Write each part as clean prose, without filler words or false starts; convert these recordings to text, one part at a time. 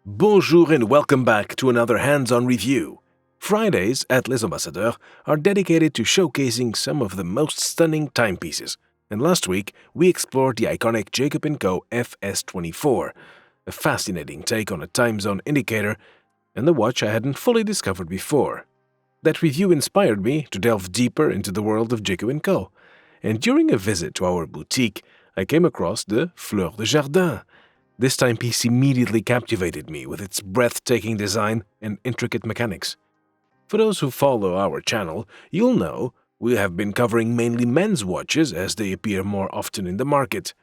Bonjour and welcome back to another hands-on review. Fridays at Les Ambassadeurs are dedicated to showcasing some of the most stunning timepieces, and last week we explored the iconic Jacob & Co. FS24, a fascinating take on a time zone indicator and a watch I hadn't fully discovered before. That review inspired me to delve deeper into the world of Jacob & Co., and during a visit to our boutique, I came across the Fleurs De Jardin. This timepiece immediately captivated me with its breathtaking design and intricate mechanics. For those who follow our channel, you'll know we have been covering mainly men's watches as they appear more often in the market.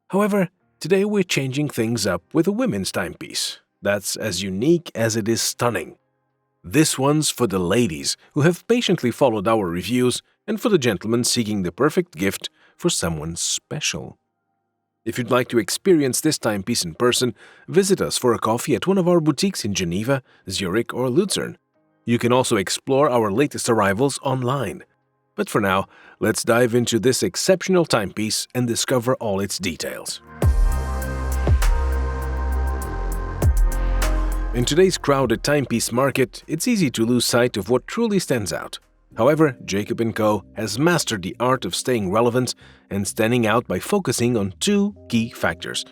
However, today we're changing things up with a women's timepiece that's as unique as it is stunning. This one's for the ladies who have patiently followed our reviews and for the gentlemen seeking the perfect gift for someone special. If you'd like to experience this timepiece in person, visit us for a coffee at one of our boutiques in Geneva, Zurich, or Lucerne. You can also explore our latest arrivals online. But for now, let's dive into this exceptional timepiece and discover all its details. In today's crowded timepiece market, it's easy to lose sight of what truly stands out. However, Jacob & Co. has mastered the art of staying relevant and standing out by focusing on two key factors: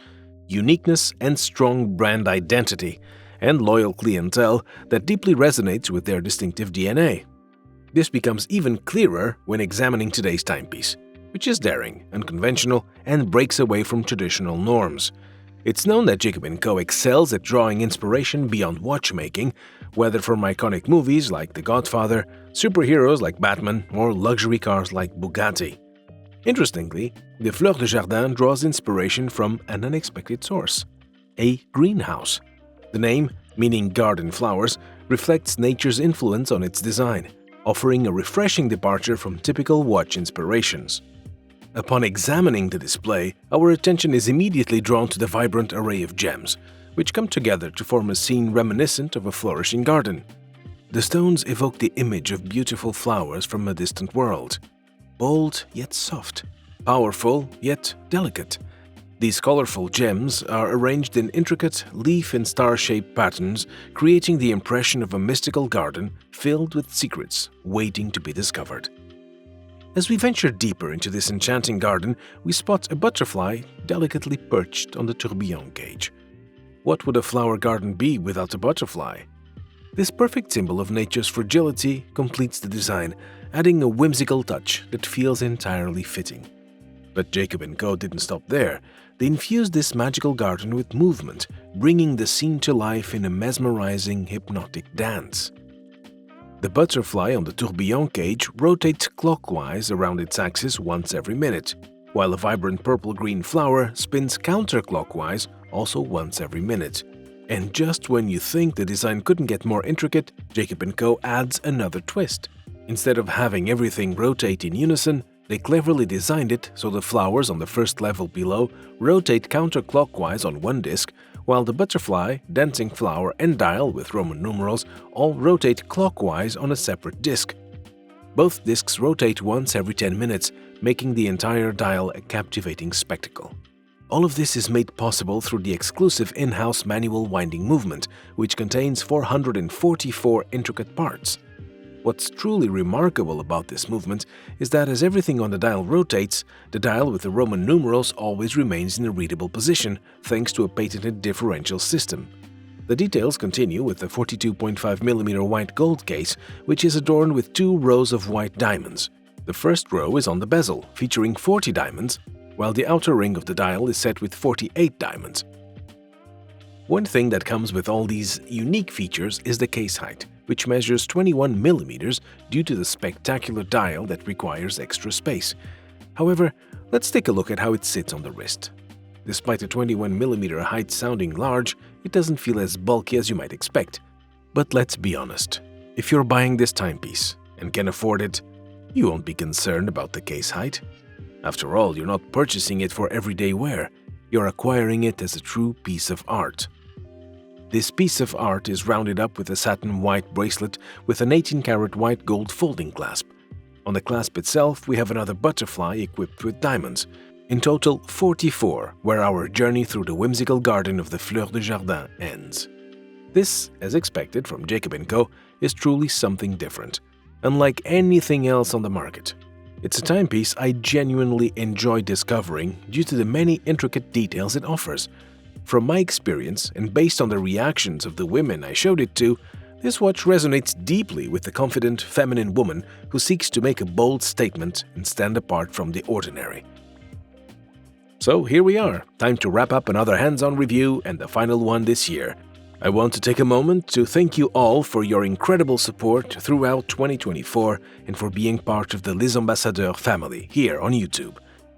uniqueness and strong brand identity, and loyal clientele that deeply resonates with their distinctive DNA. This becomes even clearer when examining today's timepiece, which is daring, unconventional, and breaks away from traditional norms. It's known that Jacob & Co. excels at drawing inspiration beyond watchmaking, whether from iconic movies like The Godfather, superheroes like Batman, or luxury cars like Bugatti. Interestingly, the Fleurs de Jardin draws inspiration from an unexpected source: a greenhouse. The name, meaning garden flowers, reflects nature's influence on its design, offering a refreshing departure from typical watch inspirations. Upon examining the display, our attention is immediately drawn to the vibrant array of gems, which come together to form a scene reminiscent of a flourishing garden. The stones evoke the image of beautiful flowers from a distant world. Bold yet soft, powerful yet delicate. These colorful gems are arranged in intricate leaf and star-shaped patterns, creating the impression of a mystical garden filled with secrets waiting to be discovered. As we venture deeper into this enchanting garden, we spot a butterfly delicately perched on the tourbillon cage. What would a flower garden be without a butterfly? This perfect symbol of nature's fragility completes the design, adding a whimsical touch that feels entirely fitting. But Jacob & Co. didn't stop there. They infused this magical garden with movement, bringing the scene to life in a mesmerizing, hypnotic dance. The butterfly on the tourbillon cage rotates clockwise around its axis once every minute, while a vibrant purple-green flower spins counterclockwise also once every minute. And just when you think the design couldn't get more intricate, Jacob & Co. adds another twist. Instead of having everything rotate in unison, they cleverly designed it so the flowers on the first level below rotate counterclockwise on one disc, while the butterfly, dancing flower, and dial with Roman numerals all rotate clockwise on a separate disc. Both discs rotate once every 10 minutes, making the entire dial a captivating spectacle. All of this is made possible through the exclusive in-house manual winding movement, which contains 444 intricate parts. What's truly remarkable about this movement is that as everything on the dial rotates, the dial with the Roman numerals always remains in a readable position thanks to a patented differential system. The details continue with the 42.5mm white gold case, which is adorned with 2 rows of white diamonds. The first row is on the bezel, featuring 40 diamonds, while the outer ring of the dial is set with 48 diamonds. One thing that comes with all these unique features is the case height, which measures 21mm due to the spectacular dial that requires extra space. However, let's take a look at how it sits on the wrist. Despite the 21mm height sounding large, it doesn't feel as bulky as you might expect. But let's be honest, if you're buying this timepiece and can afford it, you won't be concerned about the case height. After all, you're not purchasing it for everyday wear, you're acquiring it as a true piece of art. This piece of art is rounded up with a satin white bracelet with an 18-karat white gold folding clasp. On the clasp itself, we have another butterfly equipped with diamonds. In total, 44, where our journey through the whimsical garden of the Fleurs de Jardin ends. This, as expected from Jacob & Co., is truly something different, unlike anything else on the market. It's a timepiece I genuinely enjoy discovering due to the many intricate details it offers. From my experience and based on the reactions of the women I showed it to, this watch resonates deeply with the confident, feminine woman who seeks to make a bold statement and stand apart from the ordinary. So here we are, time to wrap up another hands-on review and the final one this year. I want to take a moment to thank you all for your incredible support throughout 2024 and for being part of the Les Ambassadeurs family here on YouTube.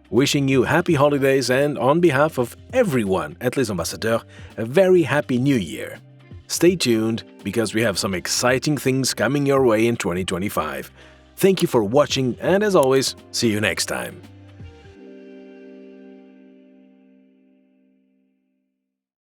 Wishing you happy holidays and, on behalf of everyone at Les Ambassadeurs, a very happy new year. Stay tuned because we have some exciting things coming your way in 2025. Thank you for watching and, as always, see you next time.